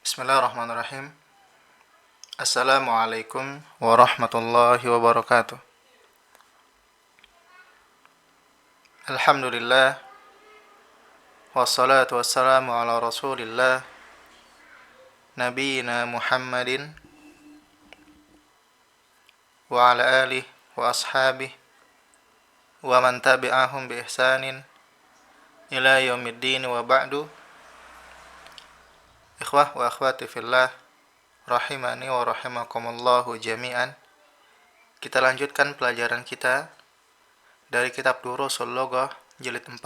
Bismillahirrahmanirrahim. Assalamualaikum warahmatullahi wabarakatuh. Alhamdulillah. Wassalatu wassalamu ala rasulillah. Nabiina Muhammadin wa ala alihi wa ashabih wa man tabi'ahum bi ihsanin ila yaumiddin wa ba'du. Ikhwah wa akhwati fillah, rahimani wa rahimakumullahu jami'an. Kita lanjutkan pelajaran kita dari kitab Durusul Lughah jilid 4.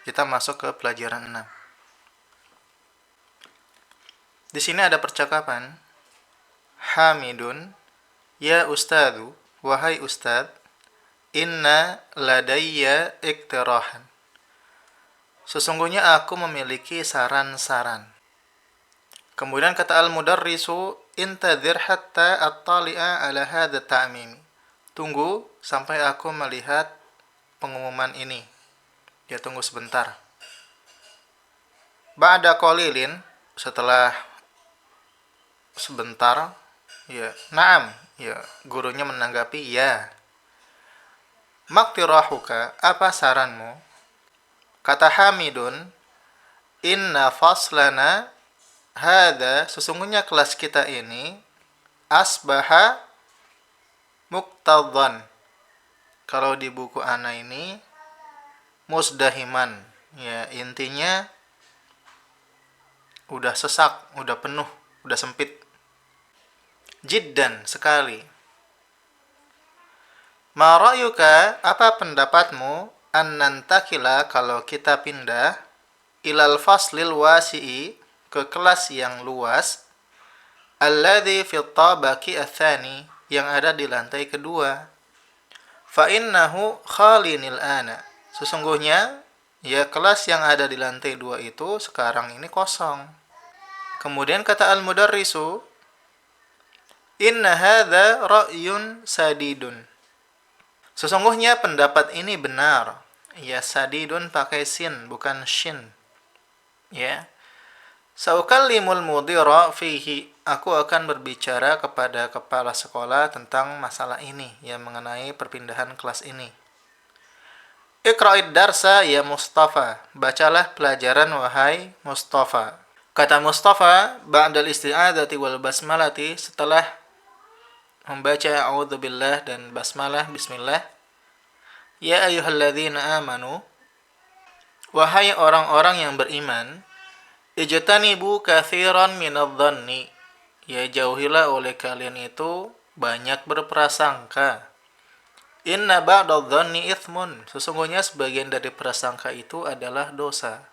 Kita masuk ke pelajaran 6. Di sini ada percakapan Hamidun, ya ustadzu, wahai ustad, inna ladayya iktirahan. Sesungguhnya aku memiliki saran-saran. Kemudian kata al-mudarrisu, intadhir hatta attali'a ala hadha ta'mim. Tunggu sampai aku melihat pengumuman ini. Ya, tunggu sebentar. Ba'da qalilin, setelah sebentar, ya, na'am, ya, gurunya menanggapi ya. Maktirahuka, apa saranmu? Kata Hamidun, inna faslana hada, sesungguhnya kelas kita ini asbaha muktadhan. Kalau di buku ana ini musdahiman, ya, intinya udah sesak, udah penuh, udah sempit. Jiddan, sekali. Ma ra'yuka, apa pendapatmu, an nantakila, kalau kita pindah ilal faslil wasi'i, ke kelas yang luas, alladzi fi tabaqi atsani, yang ada di lantai kedua. Fa innahu khalinil ana, sesungguhnya ya kelas yang ada di lantai 2 itu sekarang ini kosong. Kemudian kata al-mudarrisu, inna hadza ra'yun sadidun, sesungguhnya pendapat ini benar. Ya, sadidun pakai sin bukan shin. Ya. Saukallimul mudhira fihi, aku akan berbicara kepada kepala sekolah tentang masalah ini, yang mengenai perpindahan kelas ini. Iqra'id darsa ya Mustafa, bacalah pelajaran wahai Mustafa. Kata Mustafa, ba'dal isti'adzati wal basmalati, setelah membaca a'udzubillah dan basmalah, bismillah. Ya ayyuhalladzina amanu, wahai orang-orang yang beriman, ijtanibu katsiran minadh-dhanni, ya jauhilah oleh kalian itu banyak berprasangka. Inna ba'dadh-dhanni itsmun, sesungguhnya sebagian dari prasangka itu adalah dosa.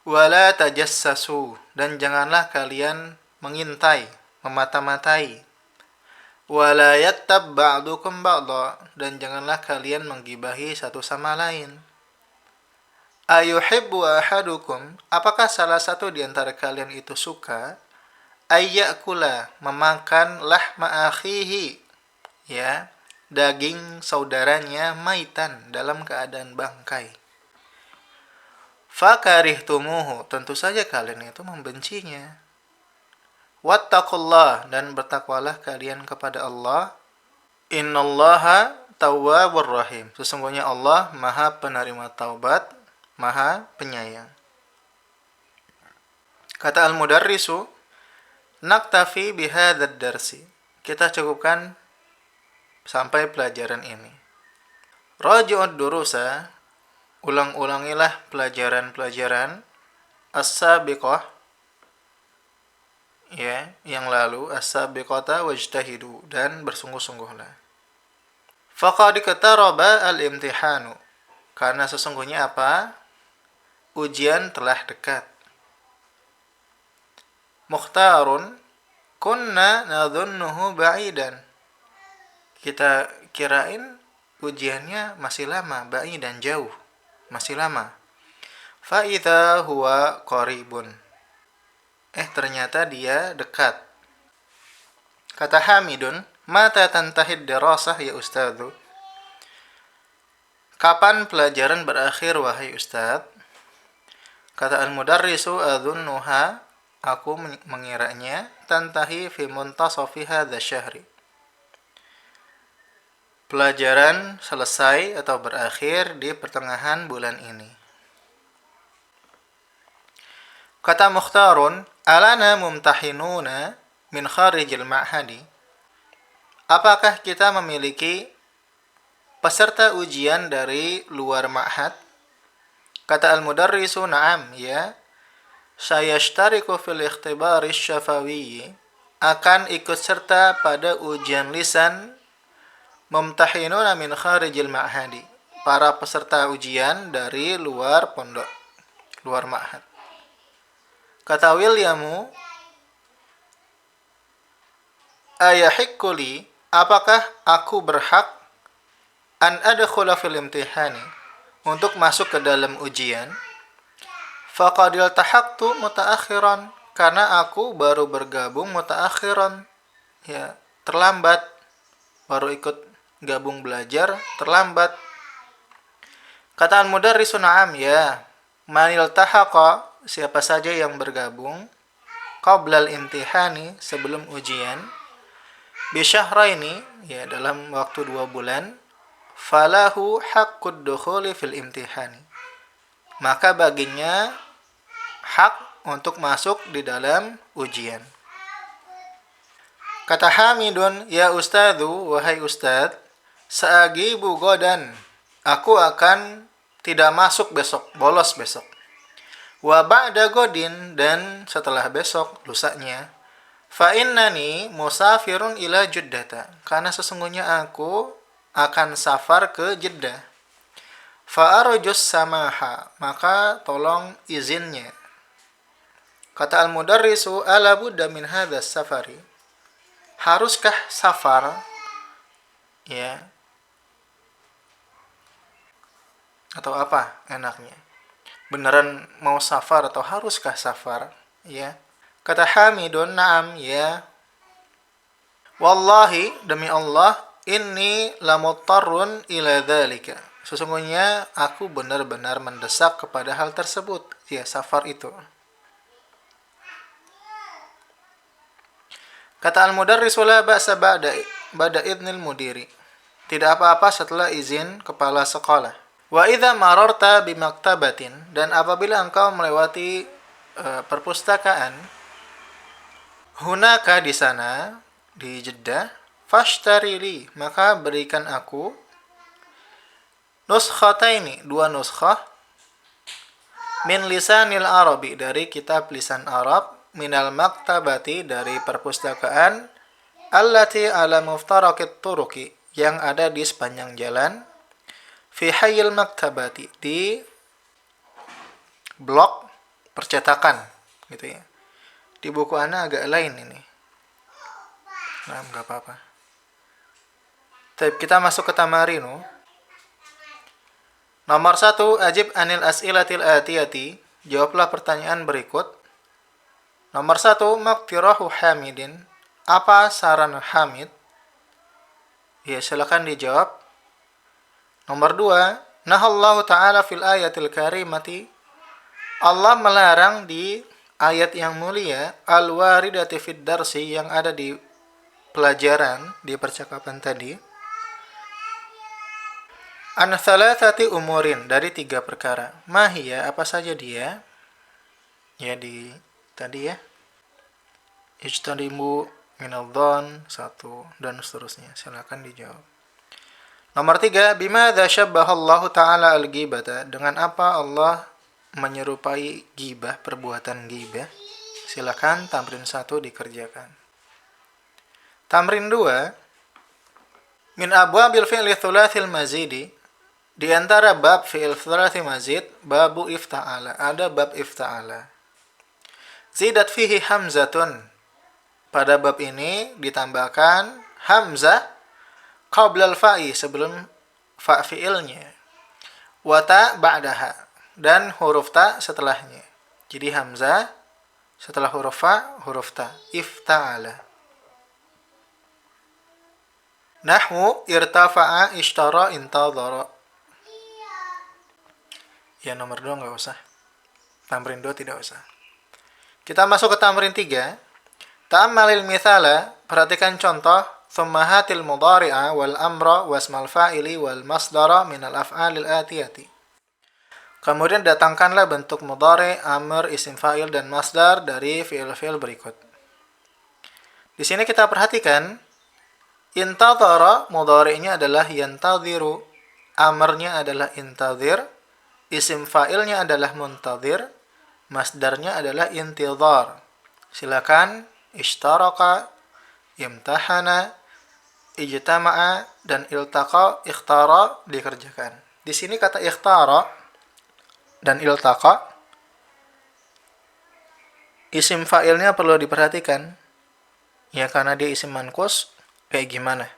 Wala tajassasu, dan janganlah kalian mengintai, memata-matai. Wala yattab ba'dukum ba'dha, dan janganlah kalian menggibahi satu sama lain. Ayuhibbu ahadukum, apakah salah satu di antara kalian itu suka ayyakula, memakan lahma akhihi, ya, daging saudaranya, maitan, dalam keadaan bangkai. Fakarihtumuhu, tentu saja kalian itu membencinya. Wattaqullah, dan bertakwalah kalian kepada Allah. Innallaha tawwabur rahim, sesungguhnya Allah Maha penerima taubat, Maha penyayang. Kata al-mudarrisu, naktafi bihadzal darsi, kita cukupkan sampai pelajaran ini. Raji'ud durusa, ulang-ulangilah pelajaran-pelajaran as-sabiqah, ya, yang lalu, as-sabiqata wajtahidu, dan bersungguh-sungguhlah. Faqad iqtaraba al-imtihanu, karena sesungguhnya apa? Ujian telah dekat. Mukhtarun kunna nadhunnuhu ba'idan, kita kirain ujiannya masih lama, ba'idan jauh, masih lama. Fa idza huwa qaribun, ternyata dia dekat. Kata Hamidun, mata tantahid dirasah ya ustadzu, kapan pelajaran berakhir wahai ustadz? Kata al-mudarrisu, adzunnuha aku mengiranya tantahi fi muntasafi hadza syahri. Pelajaran selesai atau berakhir di pertengahan bulan ini. Kata Mukhtarun, alana mumtahinuna min kharijil ma'hadi. Apakah kita memiliki peserta ujian dari luar ma'had? Kata al-mudarrisu, na'am, ya. Sayashtariku fil ikhtibari syafawiyyi, akan ikut serta pada ujian lisan mumtahinuna min kharijil ma'hadi, para peserta ujian dari luar pondok, luar ma'had. Kata Williamu, ayahikkuli, apakah aku berhak an adkhula fil imtihani, untuk masuk ke dalam ujian? Faqadil tahaqtu mutaakhiran, karena aku baru bergabung mutaakhiran, ya, terlambat, baru ikut gabung belajar terlambat. Kata al-mudarrisu, na'am, ya. Manil tahaqa, siapa saja yang bergabung qablal imtihani, sebelum ujian, bisyahraini, ya, dalam waktu 2 bulan, falahu haqqud dukhuli fil imtihani, maka baginya hak untuk masuk di dalam ujian. Kata Hamidun, ya ustadzu, wahai ustadz, sa'agibu godan, aku akan tidak masuk besok, bolos besok. Wa ba'da godin, dan setelah besok, lusanya, fa innani musafirun ila Juddata, karena sesungguhnya aku akan safar ke Jeddah. Fa arjus samaha, maka tolong izinnya. Kata al-mudarrisu, ala budda min hadzal safari, haruskah safar, ya, atau apa enaknya? Beneran mau safar atau haruskah safar? Ya. Kata Hamidun, na'am, ya. Wallahi, demi Allah, inni lamuttarrun ila dzalika, sesungguhnya aku benar-benar mendesak kepada hal tersebut, ya, safar itu. Kata al-mudarris, la ba'sa ba'da idnil mudiri, tidak apa-apa setelah izin kepala sekolah. Wa idza mararta bimaktabatin, dan apabila engkau melewati perpustakaan, hunaka, di sana, di Jeddah, fashtarili, maka berikan aku nuskhataini, 2 nuskhah, min lisanil arabi, dari kitab lisan Arab, minal maktabati, dari perpustakaan, allati ala muftarakit turuki, yang ada di sepanjang jalan, fi hayyil maktabati, di blok percetakan, gitu ya. Di buku ana agak lain ini. Nah, enggak apa-apa. Kita masuk ke tamarinu. Nomor 1, ajib anil as'ilatil atiyati, jawablah pertanyaan berikut. Nomor 1, maqtirahu Hamidin, apa saran Hamid? Ya, silakan dijawab. Nomor 2, nahallahu ta'ala fil ayatil karimati, Allah melarang di ayat yang mulia, al-waridati fid darsi, yang ada di pelajaran, di percakapan tadi, an thalathati umurin, dari 3 perkara. Mahiyya, apa saja dia? Ya, di tadi, ya. Ijtanibu minadh-dhann, 1, dan seterusnya. Silakan dijawab. Nomor 3, bimadza syabbaha Allah Ta'ala al-ghibata, dengan apa Allah menyerupai ghibah, perbuatan ghibah? Silakan tamrin 1 dikerjakan. Tamrin 2, min abwabil fi'li thulathil mazidi, di antara bab fi'il thulathi mazid, babu ifta'ala, ada bab ifta'ala. Zidat fihi hamzatun, pada bab ini ditambahkan hamzah qabla al-fa'i, sebelum fa' fi'ilnya, wa ta' ba'daha, dan huruf ta' setelahnya. Jadi hamzah setelah huruf fa', huruf ta', ifta'ala. Nahwu irtafa'a ishtara intadhara. Ya, nomor 2 enggak usah. Tamrin 2 tidak usah. Kita masuk ke tamrin 3. Ta'ammalil mithala, perhatikan contoh. Thumma hatil mudhari'a wal amra wasmal fa'ili wal masdara minal af'alil atiyati. Kemudian datangkanlah bentuk mudhari, amr, isim fa'il dan masdar dari fi'il-fi'il berikut. Di sini kita perhatikan intadhara mudhari'nya adalah yantadhiru, amrnya adalah intadhir, isim fa'ilnya adalah muntadhir, masdarnya adalah intidhar. Silakan ishtaraka, imtahana, ijtama'a dan iltaqa, ikhtara dikerjakan. Di sini kata ikhtara dan iltaqa, isim fa'ilnya perlu diperhatikan. Ya, karena dia isim manqus, kayak gimana?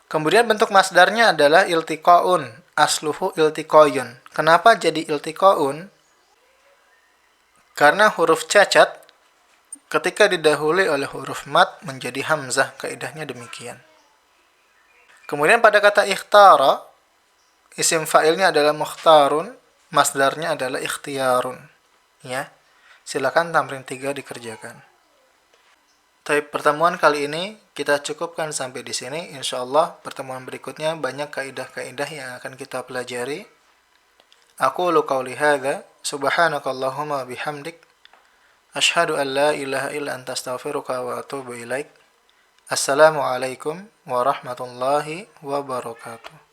Kemudian bentuk masdarnya adalah iltiqaun, asluhu iltiqayun. Kenapa jadi iltiqaun? Karena huruf cacat ketika didahului oleh huruf mat menjadi hamzah, kaidahnya demikian. Kemudian pada kata ikhtara, isim fa'ilnya adalah mukhtarun, masdarnya adalah ikhtiyarun. Ya. Silakan tamrin 3 dikerjakan. Tapi pertemuan kali ini kita cukupkan sampai di sini. Insyaallah pertemuan berikutnya banyak kaidah-kaidah yang akan kita pelajari. Aqulu qauli hadza, subhanakallahumma bihamdik, asyhadu an la ilaha illa anta astaghfiruka wa atubu ilaik. Assalamualaikum warahmatullahi wabarakatuh.